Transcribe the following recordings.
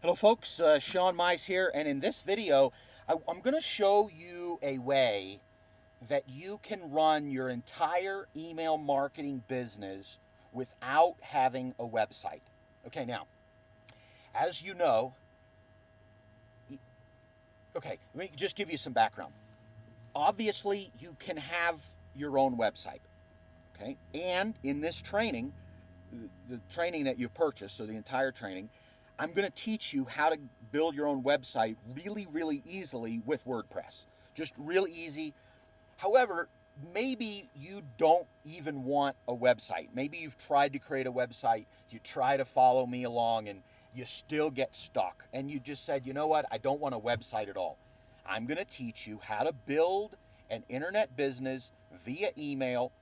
Hello folks, Sean Mize here, and in this video I'm going to show you a way that you can run your entire email marketing business without having a website. Okay, now, as you know, okay, let me just give you some background. Obviously, you can have your own website, okay? And in this training, the training that you've purchased, so the entire training, I'm going to teach you how to build your own website really, really easily with WordPress. Just real easy. However, maybe you don't even want a website. Maybe you've tried to create a website, you try to follow me along, and you still get stuck. And you just said, you know what, I don't want a website at all. I'm going to teach you how to build an internet business via email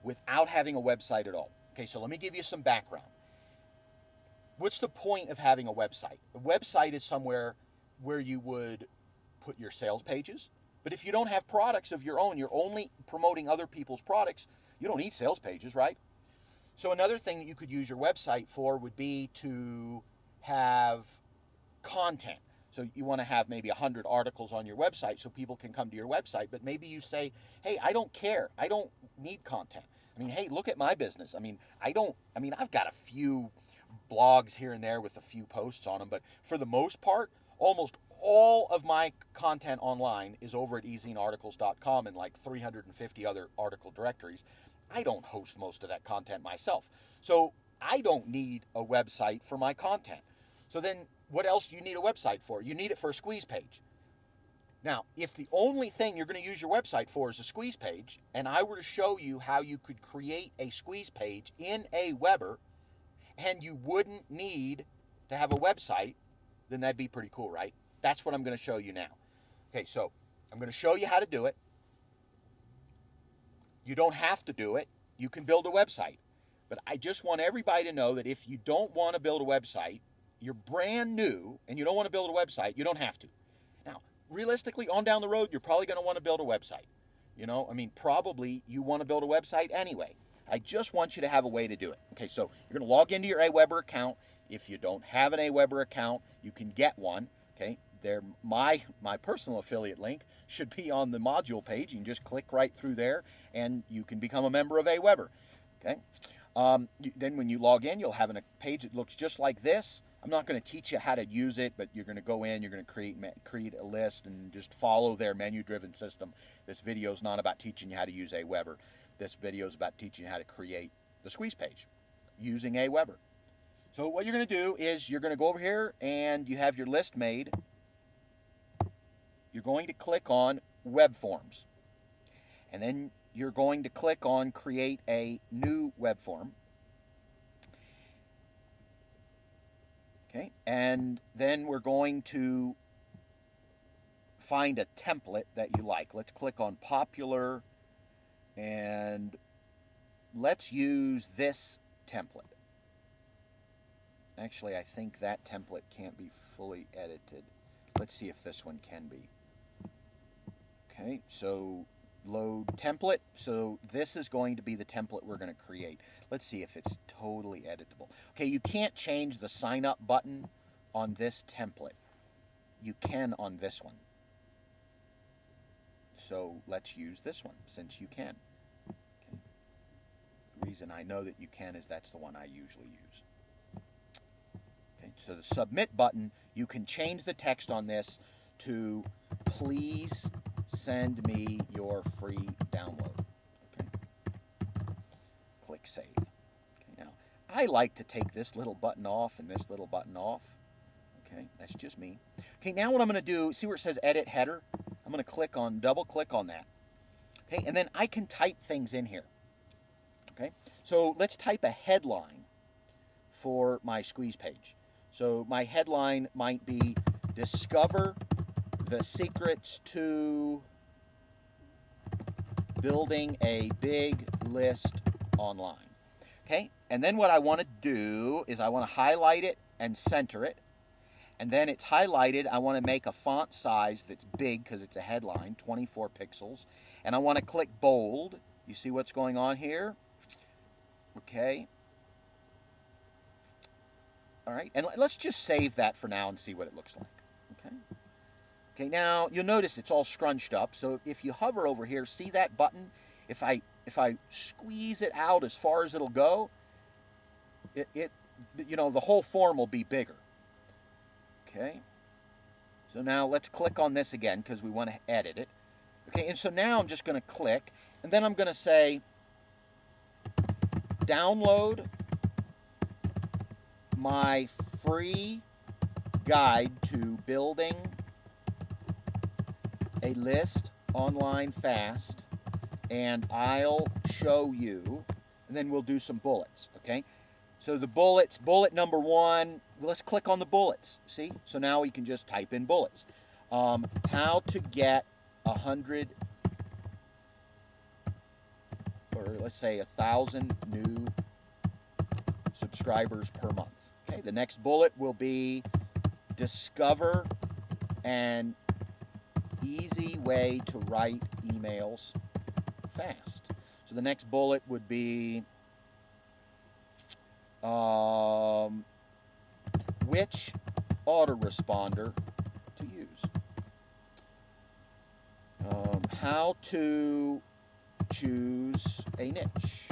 without having a website at all. Okay, so let me give you some background. What's the point of having a website? A website is somewhere where you would put your sales pages. But if you don't have products of your own, you're only promoting other people's products, you don't need sales pages, right? So another thing that you could use your website for would be to have content. So you want to have maybe 100 articles on your website so people can come to your website, but maybe you say, "Hey, I don't care. I don't need content. I mean, hey, look at my business. I've got a few blogs here and there with a few posts on them, but for the most part, almost all of my content online is over at ezinearticles.com and like 350 other article directories. I don't host most of that content myself. So I don't need a website for my content. So then what else do you need a website for? You need it for a squeeze page. Now, if the only thing you're going to use your website for is a squeeze page, and I were to show you how you could create a squeeze page in Aweber, and you wouldn't need to have a website, then that'd be pretty cool, right? That's what I'm going to show you now. Okay, so I'm going to show you how to do it. You don't have to do it. You can build a website. But I just want everybody to know that if you don't want to build a website, you're brand new and you don't want to build a website, you don't have to. Now, realistically, on down the road, you're probably going to want to build a website. Probably you want to build a website anyway. I just want you to have a way to do it. Okay, so you're going to log into your Aweber account. If you don't have an Aweber account, you can get one. Okay, there, my personal affiliate link should be on the module page. You can just click right through there, and you can become a member of Aweber. Okay, then when you log in, you'll have a page that looks just like this. I'm not going to teach you how to use it, but you're going to go in, you're going to create a list and just follow their menu-driven system. This video is not about teaching you how to use Aweber. This video is about teaching you how to create the squeeze page using Aweber. So what you're going to do is you're going to go over here and you have your list made. You're going to click on Web Forms. And then you're going to click on Create a New Web Form. Okay, and then we're going to find a template that you like. Let's click on Popular, and let's use this template. Actually, I think that template can't be fully edited. Let's see if this one can be. Okay, so load template. So this is going to be the template we're going to create. Let's see if it's totally editable. Okay, you can't change the sign up button on this template. You can on this one. So let's use this one since you can. Okay. The reason I know that you can is that's the one I usually use. Okay, so the submit button, you can change the text on this to please send me your free download. Okay. Click save. Okay, now I like to take this little button off and this little button off. Okay, that's just me. Okay, now what I'm going to do, see where it says edit header? I'm going to double click on that. Okay, and then I can type things in here. Okay, so let's type a headline for my squeeze page. So my headline might be Discover the Secrets to Building a Big List Online. Okay, and then what I want to do is I want to highlight it and center it. And then it's highlighted. I want to make a font size that's big because it's a headline, 24 pixels. And I want to click bold. You see what's going on here? Okay. All right, and let's just save that for now and see what it looks like. Okay. Okay, now you'll notice it's all scrunched up. So if you hover over here, see that button? If I squeeze it out as far as it'll go, it the whole form will be bigger. Okay. So now let's click on this again because we want to edit it. Okay, and so now I'm just going to click, and then I'm going to say download my free guide to building a list online fast, and I'll show you, and then we'll do some bullets. Okay, so the bullets, bullet number 1, let's click on the bullets. See, so now we can just type in bullets. How to get 100, or let's say 1,000 new subscribers per month. Okay, the next bullet will be discover an easy way to write emails fast. So the next bullet would be which autoresponder to use. How to choose a niche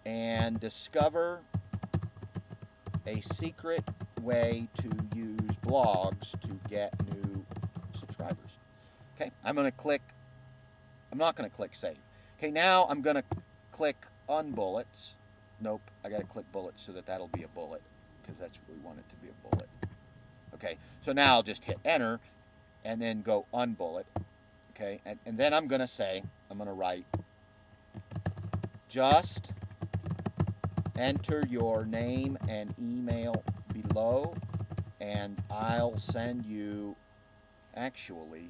and discover a secret way to use blogs to get new subscribers. Okay, I'm not going to click save. Okay, now I'm going to click unbullets. Nope, I got to click bullets so that'll be a bullet because that's what we want it to be, a bullet. Okay, so now I'll just hit enter and then go unbullet. Okay, and then I'm going to write just enter your name and email below and I'll send you, actually,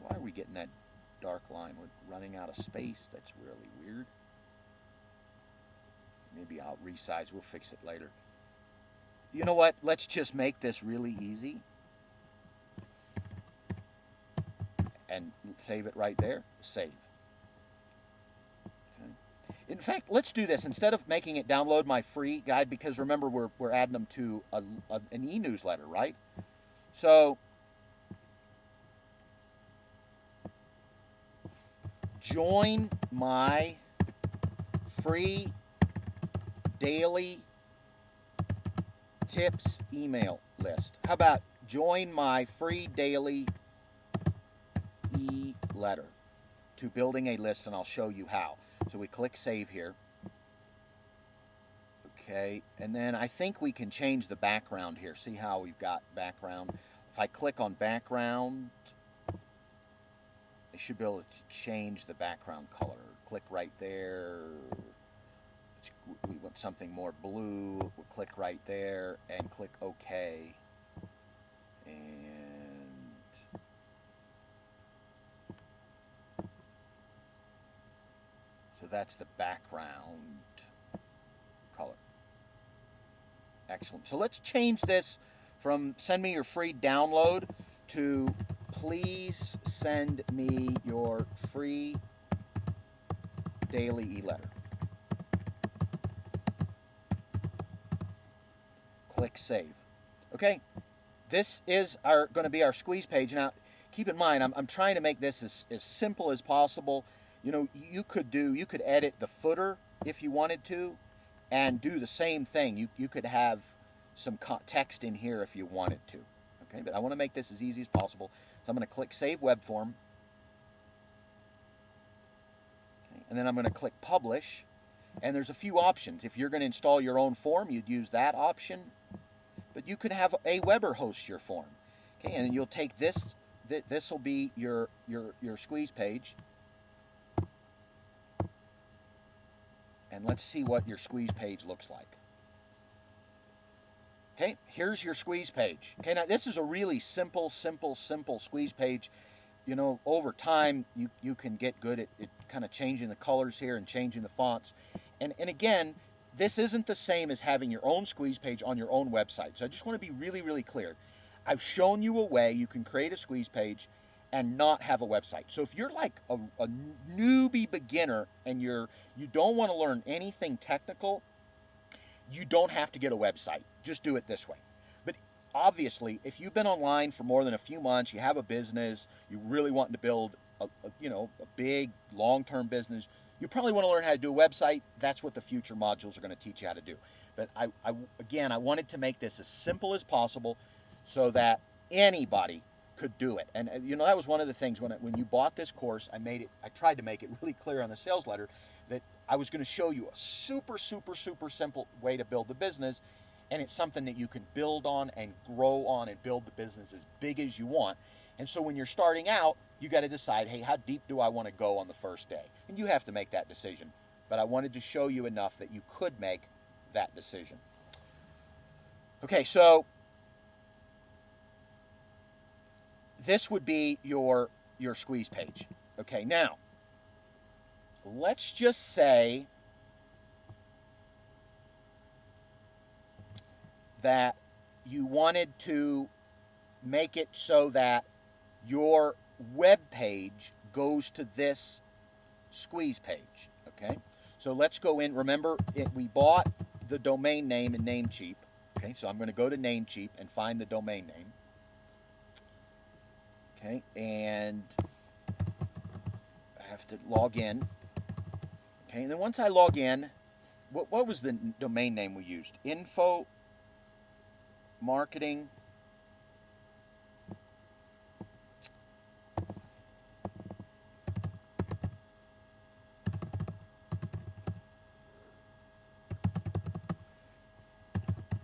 why are we getting that dark line? We're running out of space. That's really weird. Maybe I'll resize. We'll fix it later. You know what? Let's just make this really easy. And save it right there. Save. Okay. In fact, let's do this. Instead of making it download my free guide, because remember, we're adding them to an e-newsletter, right? So join my free daily tips email list. How about join my free daily e-letter to building a list, and I'll show you how. So we click save here. Okay, and then I think we can change the background here. See how we've got background? If I click on background, I should be able to change the background color. Click right there. We want something more blue. We'll click right there and click OK. And so that's the background color. Excellent. So let's change this from send me your free download to please send me your free daily e-letter. Click save. Okay, this is going to be our squeeze page. Now, keep in mind, I'm trying to make this as simple as possible. You know, you could edit the footer if you wanted to, and do the same thing. You could have some text in here if you wanted to. Okay, but I want to make this as easy as possible. So I'm going to click Save Web Form. Okay, and then I'm going to click Publish. And there's a few options. If you're going to install your own form, you'd use that option. But you could have Aweber host your form. Okay, and then you'll take this. This will be your squeeze page. And let's see what your squeeze page looks like. Okay, here's your squeeze page. Okay, now this is a really simple squeeze page. You know, over time, you can get good at kind of changing the colors here and changing the fonts. And again, this isn't the same as having your own squeeze page on your own website. So I just want to be really, really clear. I've shown you a way you can create a squeeze page and not have a website. So if you're like a newbie beginner and you don't want to learn anything technical, you don't have to get a website. Just do it this way. But obviously, if you've been online for more than a few months, you have a business, you really want to build a big long-term business, you probably want to learn how to do a website. That's what the future modules are going to teach you how to do. But I wanted to make this as simple as possible so that anybody could do it. And that was one of the things when you bought this course, I tried to make it really clear on the sales letter that I was going to show you a super, super, super simple way to build the business. And it's something that you can build on and grow on and build the business as big as you want. And so when you're starting out, you got to decide, hey, how deep do I want to go on the first day? And you have to make that decision. But I wanted to show you enough that you could make that decision. Okay, so this would be your squeeze page. Okay, now let's just say that you wanted to make it so that your web page goes to this squeeze page. Okay, so let's go in. Remember, we bought the domain name in Namecheap. Okay, so I'm going to go to Namecheap and find the domain name. Okay, and I have to log in. Okay, and then once I log in, what was the domain name we used? Info Marketing.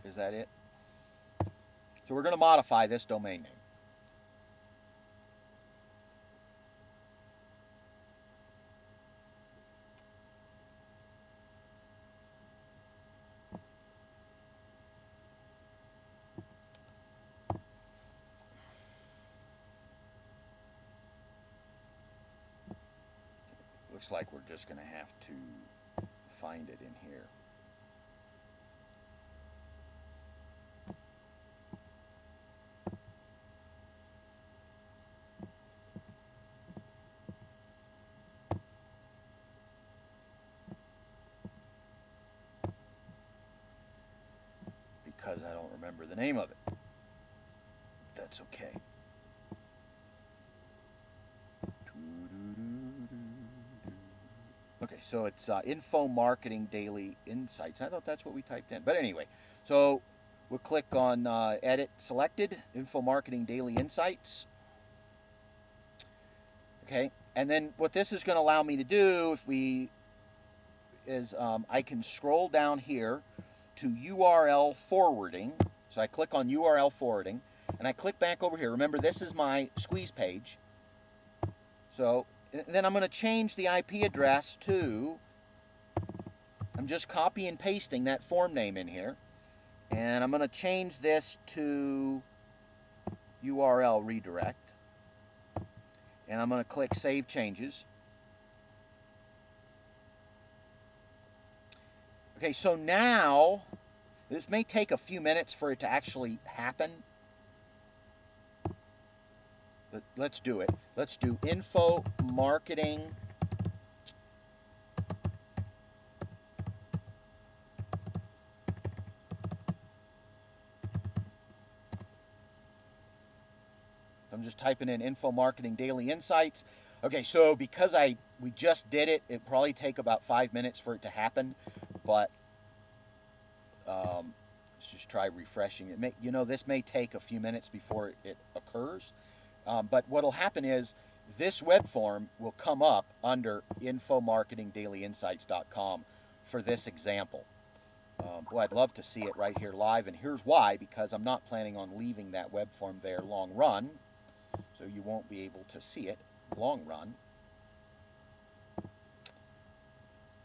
Is that it? So we're going to modify this domain name. Looks like we're just going to have to find it in here. Because I don't remember the name of it. That's okay. Okay, so it's Info Marketing Daily Insights. I thought that's what we typed in. But anyway, so we'll click on Edit Selected, Info Marketing Daily Insights. Okay, and then what this is going to allow me to do is I can scroll down here to URL forwarding. So I click on URL forwarding, and I click back over here. Remember, this is my squeeze page. So then I'm going to change the IP address to, I'm just copy and pasting that form name in here. And I'm going to change this to URL redirect. And I'm going to click Save Changes. Okay, so now, this may take a few minutes for it to actually happen. But let's do it. Let's do Info Marketing. I'm just typing in Info Marketing Daily Insights. Okay, so because we just did it, it'd probably take about 5 minutes for it to happen. But let's just try refreshing it. This may take a few minutes before it occurs. But what'll happen is this web form will come up under infomarketingdailyinsights.com for this example. Boy, I'd love to see it right here live, and here's why: because I'm not planning on leaving that web form there long run, so you won't be able to see it long run.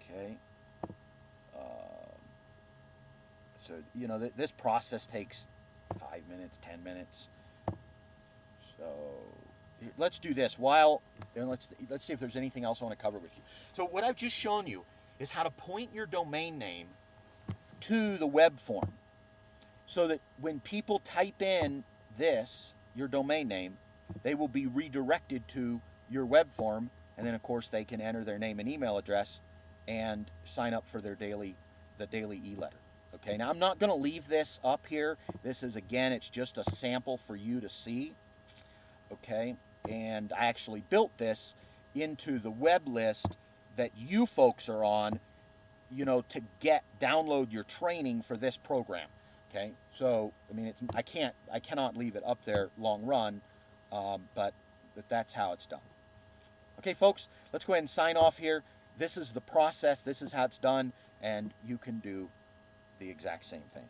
Okay. So this process takes 5 minutes, 10 minutes. So let's do this and let's see if there's anything else I want to cover with you. So what I've just shown you is how to point your domain name to the web form, so that when people type in your domain name, they will be redirected to your web form, and then of course they can enter their name and email address and sign up for the daily e-letter. Okay, now I'm not going to leave this up here. This is, again, it's just a sample for you to see. Okay, and I actually built this into the web list that you folks are on, you know, to download your training for this program. Okay, so I mean, I cannot leave it up there long run, but that's how it's done. Okay, folks, let's go ahead and sign off here. This is the process. This is how it's done, and you can do the exact same thing.